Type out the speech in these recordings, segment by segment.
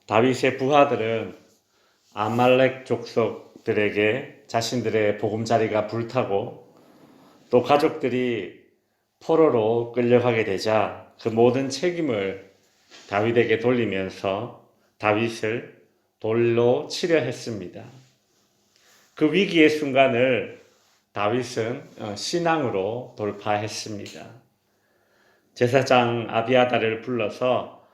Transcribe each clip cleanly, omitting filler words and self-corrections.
다윗의 부하들은 아말렉 족속들에게 자신들의 보금자리가 불타고 또 가족들이 포로로 끌려가게 되자 그 모든 책임을 다윗에게 돌리면서 다윗을 돌로 치려 했습니다. 그 위기의 순간을 다윗은 신앙으로 돌파했습니다. 제사장 아비아다를 불러서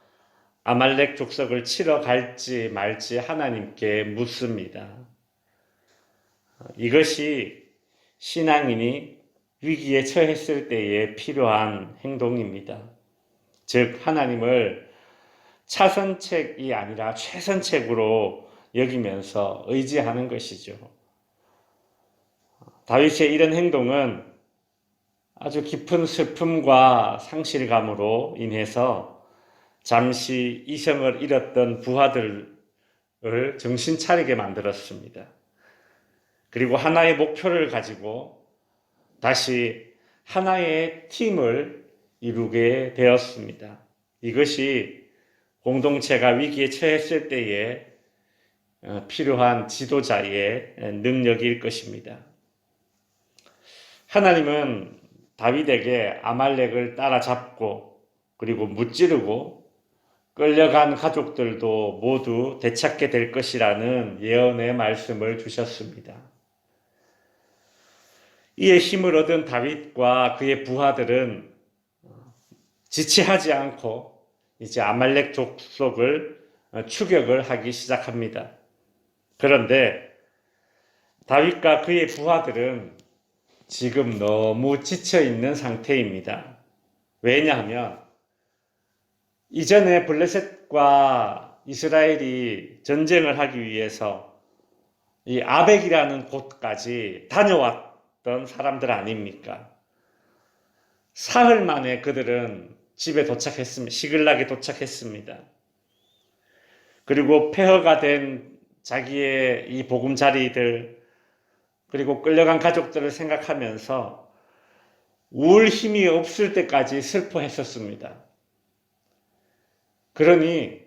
아말렉 족속을 치러 갈지 말지 하나님께 묻습니다. 이것이 신앙인이 위기에 처했을 때에 필요한 행동입니다. 즉 하나님을 차선책이 아니라 최선책으로 여기면서 의지하는 것이죠. 다윗의 이런 행동은 아주 깊은 슬픔과 상실감으로 인해서 잠시 이성을 잃었던 부하들을 정신 차리게 만들었습니다. 그리고 하나의 목표를 가지고 다시 하나의 팀을 이루게 되었습니다. 이것이 공동체가 위기에 처했을 때에 필요한 지도자의 능력일 것입니다. 하나님은 다윗에게 아말렉을 따라잡고 그리고 무찌르고 끌려간 가족들도 모두 되찾게 될 것이라는 예언의 말씀을 주셨습니다. 이에 힘을 얻은 다윗과 그의 부하들은 지체하지 않고 이제 아말렉 족속을 추격을 하기 시작합니다. 그런데 다윗과 그의 부하들은 지금 너무 지쳐 있는 상태입니다. 왜냐하면 이전에 블레셋과 이스라엘이 전쟁을 하기 위해서 이 아벡이라는 곳까지 다녀왔던 사람들 아닙니까? 사흘 만에 그들은 집에 도착했습니다. 시글락에 도착했습니다. 그리고 폐허가 된 자기의 이 보금자리들 그리고 끌려간 가족들을 생각하면서 울 힘이 없을 때까지 슬퍼했었습니다. 그러니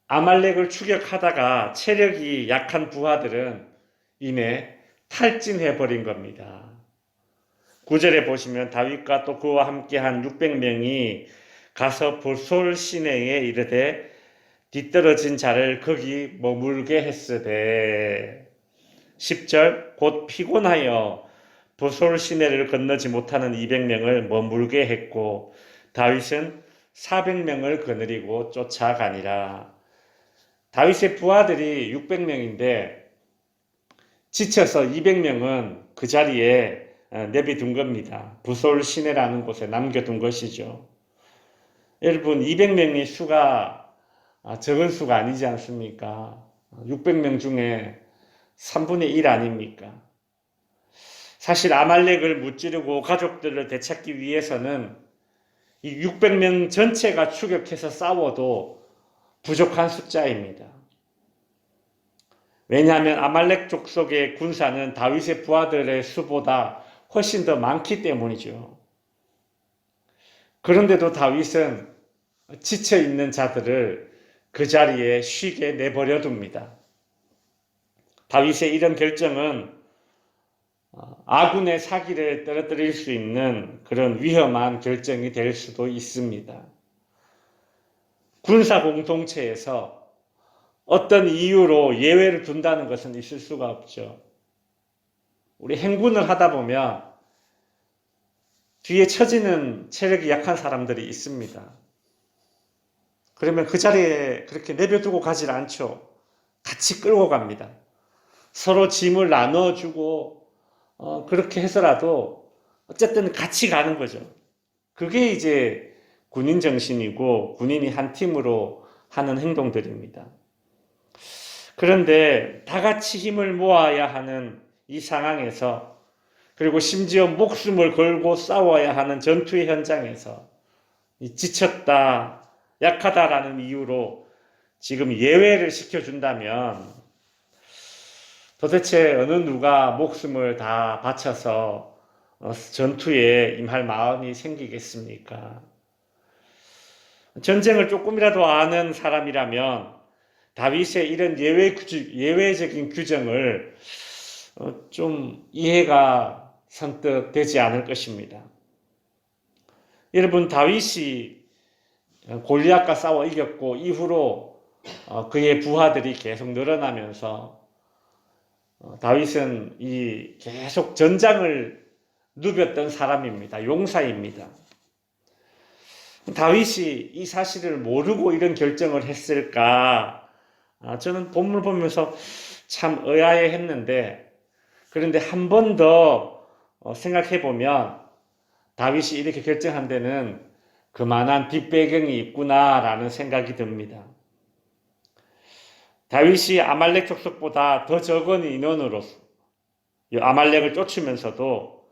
아말렉을 추격하다가 체력이 약한 부하들은 이내 탈진해버린 겁니다. 9절에 보시면 다윗과 또 그와 함께한 600명이 가서 보솔 시내에 이르되 뒤떨어진 자를 거기 머물게 했으되 10절 곧 피곤하여 보솔 시내를 건너지 못하는 200명을 머물게 했고 다윗은 400명을 거느리고 쫓아가니라. 다윗의 부하들이 600명인데 지쳐서 200명은 그 자리에 내비둔 겁니다. 부솔 시내라는 곳에 남겨둔 것이죠. 여러분 200명의 수가 적은 수가 아니지 않습니까? 600명 중에 3분의 1 아닙니까? 사실 아말렉을 무찌르고 가족들을 되찾기 위해서는 이 600명 전체가 추격해서 싸워도 부족한 숫자입니다. 왜냐하면 아말렉 족속의 군사는 다윗의 부하들의 수보다 훨씬 더 많기 때문이죠. 그런데도 다윗은 지쳐있는 자들을 그 자리에 쉬게 내버려 둡니다. 다윗의 이런 결정은 아군의 사기를 떨어뜨릴 수 있는 그런 위험한 결정이 될 수도 있습니다. 군사 공동체에서 어떤 이유로 예외를 둔다는 것은 있을 수가 없죠. 우리 행군을 하다 보면 뒤에 처지는 체력이 약한 사람들이 있습니다. 그러면 그 자리에 그렇게 내버려두고 가질 않죠. 같이 끌고 갑니다. 서로 짐을 나눠주고 그렇게 해서라도 어쨌든 같이 가는 거죠. 그게 이제 군인 정신이고 군인이 한 팀으로 하는 행동들입니다. 그런데 다 같이 힘을 모아야 하는 이 상황에서 그리고 심지어 목숨을 걸고 싸워야 하는 전투의 현장에서 지쳤다, 약하다라는 이유로 지금 예외를 시켜준다면 도대체 어느 누가 목숨을 다 바쳐서 전투에 임할 마음이 생기겠습니까? 전쟁을 조금이라도 아는 사람이라면 다윗의 이런 예외적인 규정을 좀 이해가 선뜻 되지 않을 것입니다. 여러분, 다윗이 골리앗과 싸워 이겼고 이후로 그의 부하들이 계속 늘어나면서 다윗은 계속 전장을 누볐던 사람입니다. 용사입니다. 다윗이 이 사실을 모르고 이런 결정을 했을까? 저는 본문을 보면서 참 의아해했는데, 그런데 한 번 더 생각해 보면 다윗이 이렇게 결정한 데는 그만한 뒷배경이 있구나라는 생각이 듭니다. 다윗이 아말렉 족속보다 더 적은 인원으로서 아말렉을 쫓으면서도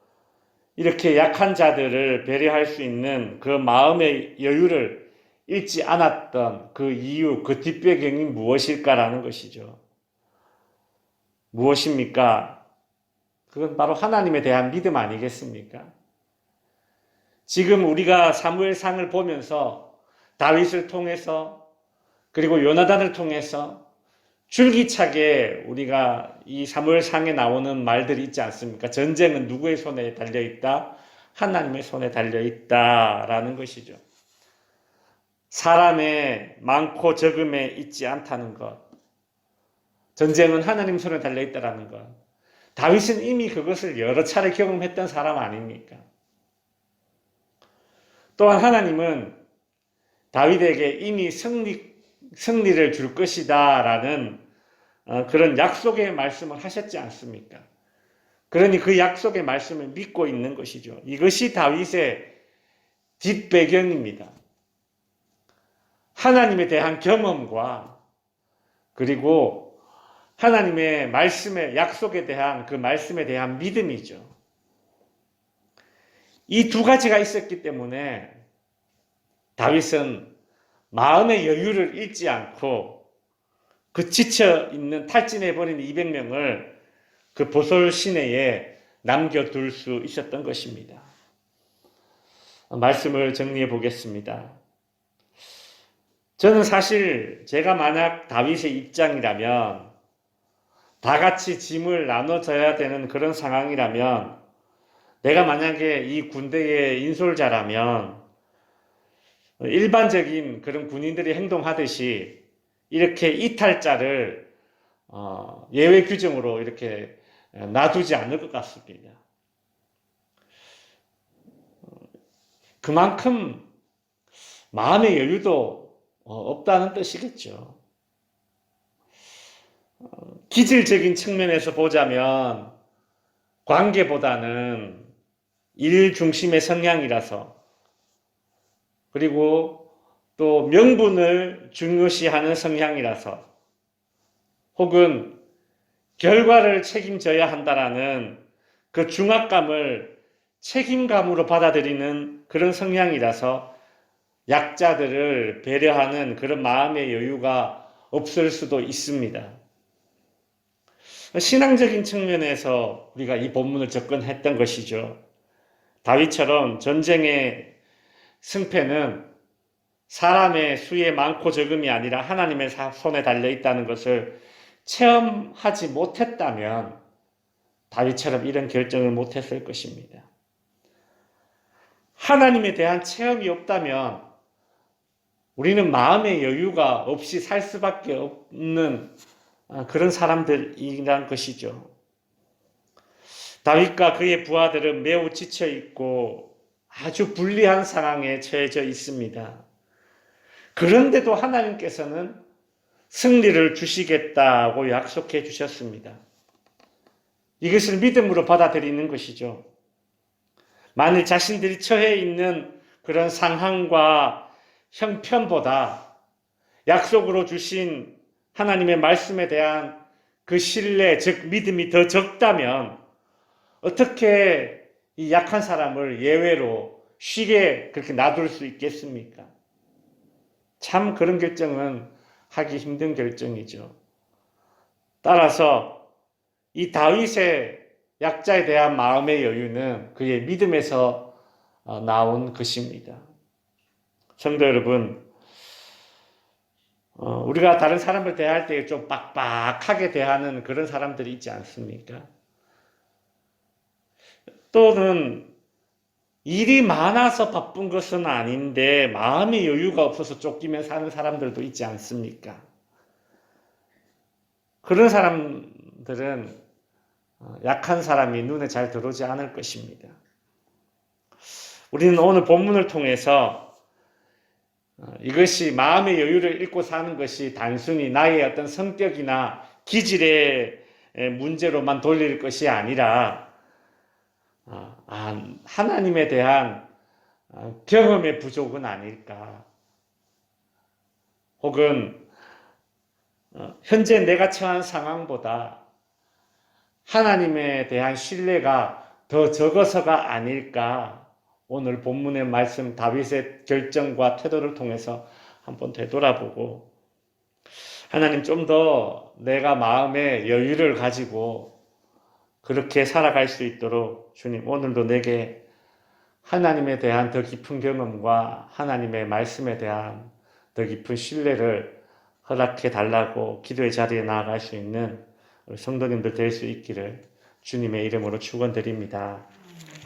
이렇게 약한 자들을 배려할 수 있는 그 마음의 여유를 잃지 않았던 그 이유, 그 뒷배경이 무엇일까라는 것이죠. 무엇입니까? 그건 바로 하나님에 대한 믿음 아니겠습니까? 지금 우리가 사무엘상을 보면서 다윗을 통해서 그리고 요나단을 통해서 줄기차게 우리가 이 사무엘상에 나오는 말들이 있지 않습니까? 전쟁은 누구의 손에 달려있다? 하나님의 손에 달려있다라는 것이죠. 사람의 많고 적음에 있지 않다는 것. 전쟁은 하나님 손에 달려있다라는 것. 다윗은 이미 그것을 여러 차례 경험했던 사람 아닙니까? 또한 하나님은 다윗에게 이미 승리를 줄 것이다 라는 그런 약속의 말씀을 하셨지 않습니까? 그러니 그 약속의 말씀을 믿고 있는 것이죠. 이것이 다윗의 뒷배경입니다. 하나님에 대한 경험과 그리고 하나님의 말씀의 약속에 대한 그 말씀에 대한 믿음이죠. 이 두 가지가 있었기 때문에 다윗은 마음의 여유를 잃지 않고 그 지쳐있는 탈진해버린 200명을 그 보솔 시내에 남겨둘 수 있었던 것입니다. 말씀을 정리해 보겠습니다. 저는 사실 제가 만약 다윗의 입장이라면 다 같이 짐을 나눠져야 되는 그런 상황이라면 내가 만약에 이 군대의 인솔자라면 일반적인 그런 군인들이 행동하듯이 이렇게 이탈자를 예외 규정으로 이렇게 놔두지 않을 것 같습니다. 그만큼 마음의 여유도 없다는 뜻이겠죠. 기질적인 측면에서 보자면 관계보다는 일 중심의 성향이라서 그리고 또 명분을 중요시하는 성향이라서 혹은 결과를 책임져야 한다라는 그 중압감을 책임감으로 받아들이는 그런 성향이라서 약자들을 배려하는 그런 마음의 여유가 없을 수도 있습니다. 신앙적인 측면에서 우리가 이 본문을 접근했던 것이죠. 다윗처럼 전쟁의 승패는 사람의 수의 많고 적음이 아니라 하나님의 손에 달려있다는 것을 체험하지 못했다면 다윗처럼 이런 결정을 못했을 것입니다. 하나님에 대한 체험이 없다면 우리는 마음의 여유가 없이 살 수밖에 없는 그런 사람들이란 것이죠. 다윗과 그의 부하들은 매우 지쳐있고 아주 불리한 상황에 처해져 있습니다. 그런데도 하나님께서는 승리를 주시겠다고 약속해 주셨습니다. 이것을 믿음으로 받아들이는 것이죠. 만일 자신들이 처해 있는 그런 상황과 형편보다 약속으로 주신 하나님의 말씀에 대한 그 신뢰, 즉 믿음이 더 적다면 어떻게 이 약한 사람을 예외로 쉽게 그렇게 놔둘 수 있겠습니까? 참 그런 결정은 하기 힘든 결정이죠. 따라서 이 다윗의 약자에 대한 마음의 여유는 그의 믿음에서 나온 것입니다. 성도 여러분, 우리가 다른 사람을 대할 때 좀 빡빡하게 대하는 그런 사람들이 있지 않습니까? 또는 일이 많아서 바쁜 것은 아닌데 마음의 여유가 없어서 쫓기며 사는 사람들도 있지 않습니까? 그런 사람들은 약한 사람이 눈에 잘 들어오지 않을 것입니다. 우리는 오늘 본문을 통해서 이것이 마음의 여유를 잃고 사는 것이 단순히 나의 어떤 성격이나 기질의 문제로만 돌릴 것이 아니라 하나님에 대한 경험의 부족은 아닐까. 혹은 현재 내가 처한 상황보다 하나님에 대한 신뢰가 더 적어서가 아닐까. 오늘 본문의 말씀 다윗의 결정과 태도를 통해서 한번 되돌아보고 하나님 좀 더 내가 마음에 여유를 가지고 그렇게 살아갈 수 있도록 주님 오늘도 내게 하나님에 대한 더 깊은 경험과 하나님의 말씀에 대한 더 깊은 신뢰를 허락해 달라고 기도의 자리에 나아갈 수 있는 우리 성도님들 될 수 있기를 주님의 이름으로 축원드립니다.